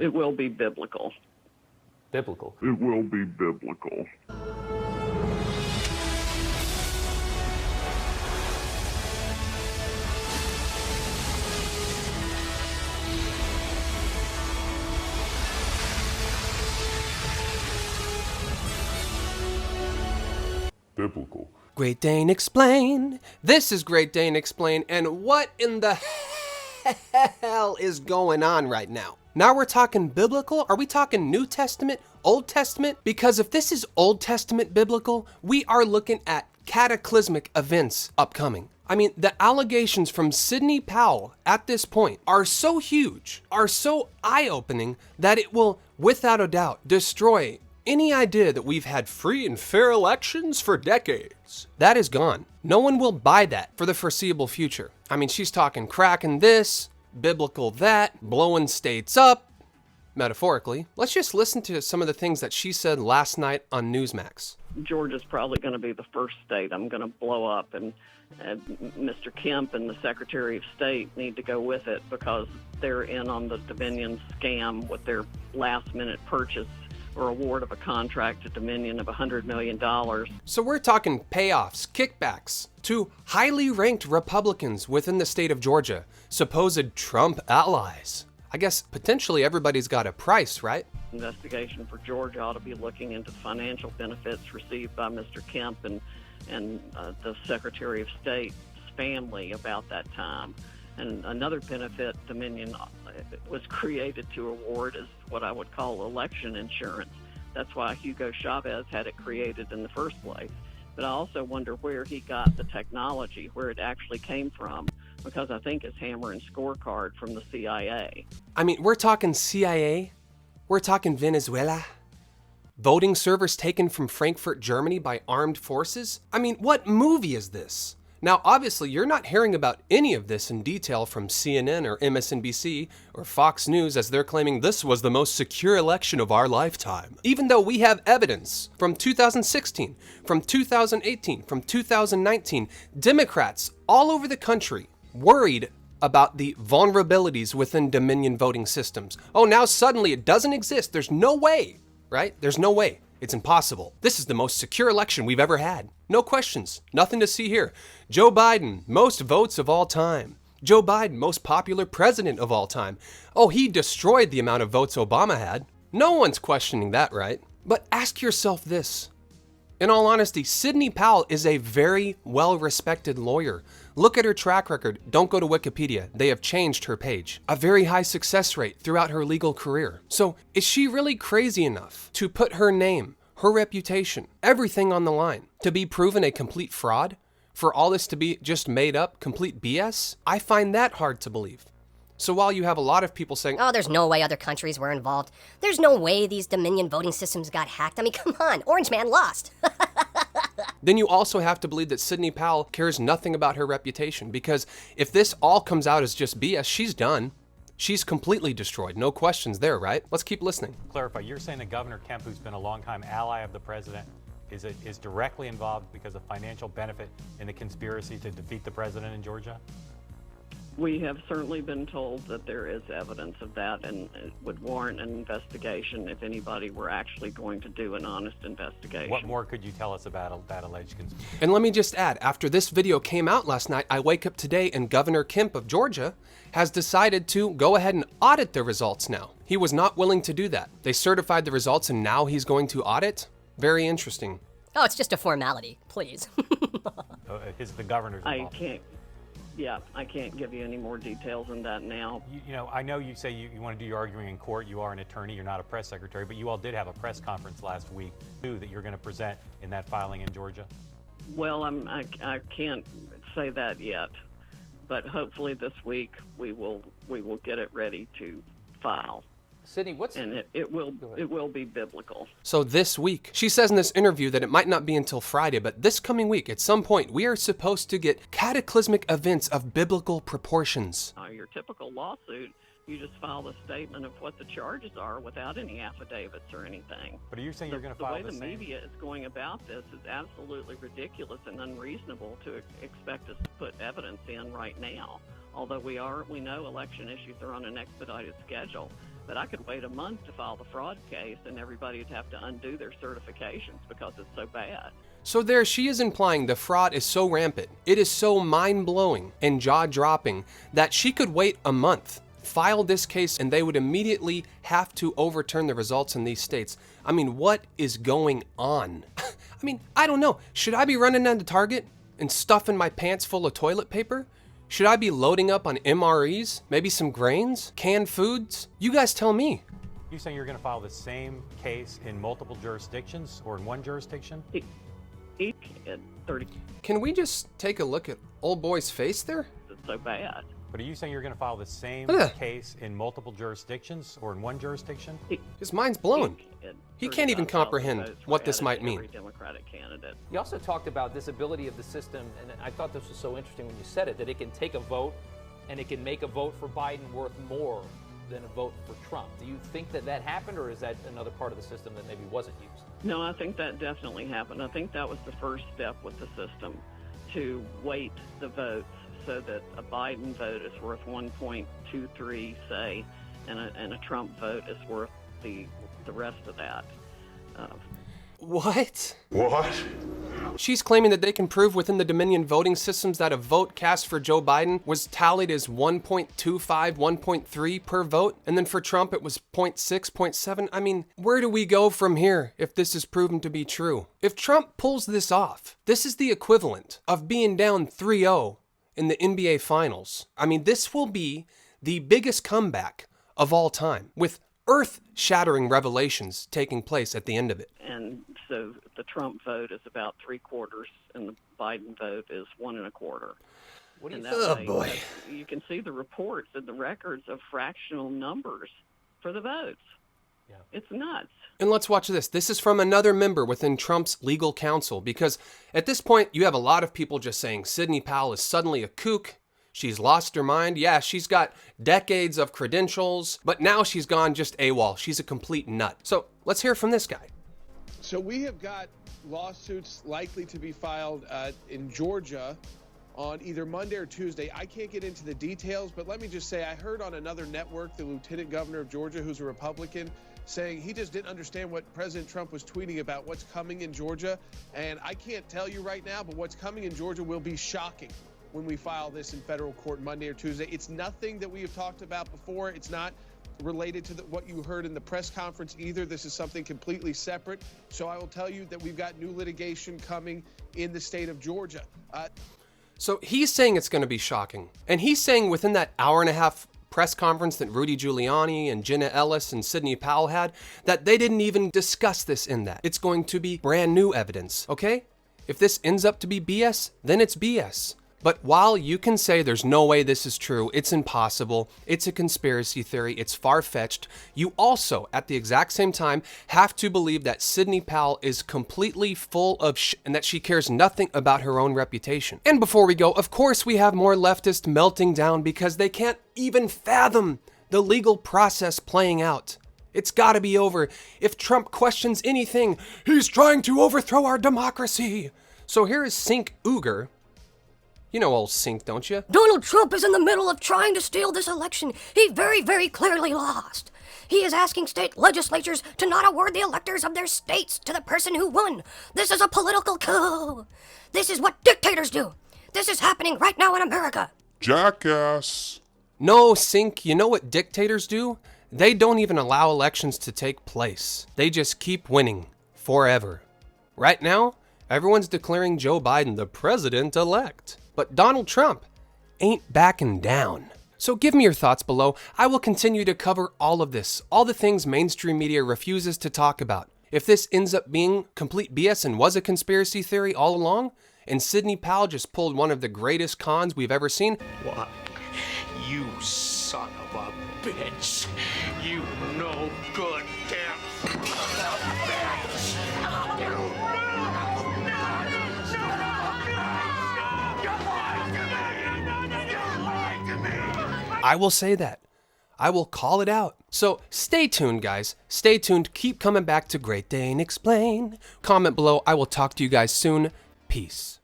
It will be biblical. Biblical. It will be biblical. Biblical. Great Dane Explain. This is Great Dane Explain, and what in the hell is going on right now? Now we're talking biblical? Are we talking New Testament, Old Testament? Because if this is Old Testament biblical, we are looking at cataclysmic events upcoming. I mean, the allegations from Sidney Powell at this point are so huge, are so eye-opening, that it will, without a doubt, destroy any idea that we've had free and fair elections for decades. That is gone. No one will buy that for the foreseeable future. I mean, she's talking cracking this, biblical that, blowing states up, metaphorically. Let's just listen to some of the things that she said last night on Newsmax. Georgia's probably going to be the first state I'm going to blow up, and Mr. Kemp and the Secretary of State need to go with it because they're in on the Dominion scam with their last-minute purchase or award of a contract to Dominion of $100 million. So we're talking payoffs, kickbacks to highly ranked Republicans within the state of Georgia, supposed Trump allies. I guess potentially everybody's got a price, right? Investigation for Georgia ought to be looking into the financial benefits received by Mr. Kemp and the Secretary of State's family about that time. And another benefit Dominion was created to award is what I would call election insurance. That's why Hugo Chavez had it created in the first place. But I also wonder where he got the technology, where it actually came from, because I think it's hammer and scorecard from the CIA. I mean, we're talking CIA, we're talking Venezuela, voting servers taken from Frankfurt, Germany by armed forces. I mean, what movie is this? Now, obviously, you're not hearing about any of this in detail from CNN or MSNBC or Fox News, as they're claiming this was the most secure election of our lifetime. Even though we have evidence from 2016, from 2018, from 2019, Democrats all over the country worried about the vulnerabilities within Dominion voting systems. Oh, now suddenly it doesn't exist. There's no way, right? There's no way. It's impossible. This is the most secure election we've ever had. No questions. Nothing to see here. Joe Biden, most votes of all time. Joe Biden, most popular president of all time. Oh, he destroyed the amount of votes Obama had. No one's questioning that, right? But ask yourself this. In all honesty, Sidney Powell is a very well-respected lawyer. Look at her track record. Don't go to Wikipedia. They have changed her page. A very high success rate throughout her legal career. So is she really crazy enough to put her name, her reputation, everything on the line to be proven a complete fraud? For all this to be just made up, complete BS? I find that hard to believe. So while you have a lot of people saying, oh, there's no way other countries were involved. There's no way these Dominion voting systems got hacked. I mean, come on, Orange Man lost. Then you also have to believe that Sidney Powell cares nothing about her reputation, because if this all comes out as just BS, she's done. She's completely destroyed. No questions there, right? Let's keep listening. Clarify, you're saying that Governor Kemp, who's been a longtime ally of the president, is directly involved because of financial benefit in the conspiracy to defeat the president in Georgia? We have certainly been told that there is evidence of that, and it would warrant an investigation if anybody were actually going to do an honest investigation. What more could you tell us about that alleged conspiracy? And let me just add, after this video came out last night, I wake up today and Governor Kemp of Georgia has decided to go ahead and audit the results now. He was not willing to do that. They certified the results and now he's going to audit? Very interesting. Oh, it's just a formality, please. Is the governor's involved? I can't give you any more details than that now. You know, I know you say you want to do your arguing in court. You are an attorney. You're not a press secretary. But you all did have a press conference last week, too, that you're going to present in that filing in Georgia. Well, I can't say that yet. But hopefully this week we will get it ready to file. Sidney, and it will be biblical. So this week, she says in this interview that it might not be until Friday, but this coming week, at some point, we are supposed to get cataclysmic events of biblical proportions. Your typical lawsuit, you just file a statement of what the charges are without any affidavits or anything. But are you saying you're going to file the same? The way the media is going about this is absolutely ridiculous and unreasonable to expect us to put evidence in right now. Although we know election issues are on an expedited schedule. But I could wait a month to file the fraud case, and everybody would have to undo their certifications because it's so bad. So there she is implying the fraud is so rampant, it is so mind-blowing and jaw-dropping that she could wait a month, file this case, and they would immediately have to overturn the results in these states. I mean, what is going on? I mean, I don't know. Should I be running down to Target and stuffing my pants full of toilet paper? Should I be loading up on MREs? Maybe some grains? Canned foods? You guys tell me. You saying you're going to file the same case in multiple jurisdictions or in one jurisdiction? Each at 30, Can we just take a look at old boy's face there? it's so bad. But are you saying you're going to file the same Ugh. case in multiple jurisdictions or in one jurisdiction? His mind's blown. At He can't even 35,000 comprehend votes what were this added might to mean. every Democratic candidate. You also talked about this ability of the system, and I thought this was so interesting when you said it, that it can take a vote and it can make a vote for Biden worth more than a vote for Trump. Do you think that that happened, or is that another part of the system that maybe wasn't used? No, I think that definitely happened. I think that was the first step with the system, to weight the votes so that a Biden vote is worth 1.23, say, and a Trump vote is worth the rest of that. What? What? She's claiming that they can prove within the Dominion voting systems that a vote cast for Joe Biden was tallied as 1.25, 1.3 per vote, and then for Trump it was 0.6, 0.7. I mean, where do we go from here if this is proven to be true? If Trump pulls this off, this is the equivalent of being down 3-0 in the NBA Finals. I mean, this will be the biggest comeback of all time, with earth-shattering revelations taking place at the end of it. And so the Trump vote is about 3/4, and the Biden vote is 1 1/4. What do you And think? that Oh, way, boy. you can see the reports and the records of fractional numbers for the votes. Yeah. It's nuts. And let's watch this. This is from another member within Trump's legal counsel, because at this point, you have a lot of people just saying Sidney Powell is suddenly a kook. She's lost her mind. Yeah, she's got decades of credentials, but now she's gone just AWOL. She's a complete nut. So let's hear from this guy. So we have got lawsuits likely to be filed in Georgia on either Monday or Tuesday. I can't get into the details, but let me just say I heard on another network the lieutenant governor of Georgia, who's a Republican, saying he just didn't understand what President Trump was tweeting about what's coming in Georgia. And I can't tell you right now, but what's coming in Georgia will be shocking when we file this in federal court Monday or Tuesday. It's nothing that we have talked about before. It's not related to what you heard in the press conference either. This is something completely separate. So I will tell you that we've got new litigation coming in the state of Georgia. So he's saying it's going to be shocking. And he's saying within that hour and a half press conference that Rudy Giuliani and Jenna Ellis and Sidney Powell had, that they didn't even discuss this in that. It's going to be brand new evidence, okay? If this ends up to be BS, then it's BS. But while you can say there's no way this is true, it's impossible, it's a conspiracy theory, it's far-fetched, you also, at the exact same time, have to believe that Sidney Powell is completely full of and that she cares nothing about her own reputation. And before we go, of course we have more leftists melting down because they can't even fathom the legal process playing out. It's gotta be over. If Trump questions anything, he's trying to overthrow our democracy. So here is Sink Uger. You know old Sink, don't you? Donald Trump is in the middle of trying to steal this election. He very, very clearly lost. He is asking state legislatures to not award the electors of their states to the person who won. This is a political coup. This is what dictators do. This is happening right now in America. Jackass. No, Sink, you know what dictators do? They don't even allow elections to take place. They just keep winning forever. Right now, everyone's declaring Joe Biden the president-elect. But Donald Trump ain't backing down. So give me your thoughts below. I will continue to cover all of this, all the things mainstream media refuses to talk about. If this ends up being complete BS and was a conspiracy theory all along, and Sidney Powell just pulled one of the greatest cons we've ever seen, What? You son of a bitch. You no good damn bitch. I will say that. I will call it out. So stay tuned, guys. Stay tuned. Keep coming back to Great Dane Explain. Comment below. I will talk to you guys soon. Peace.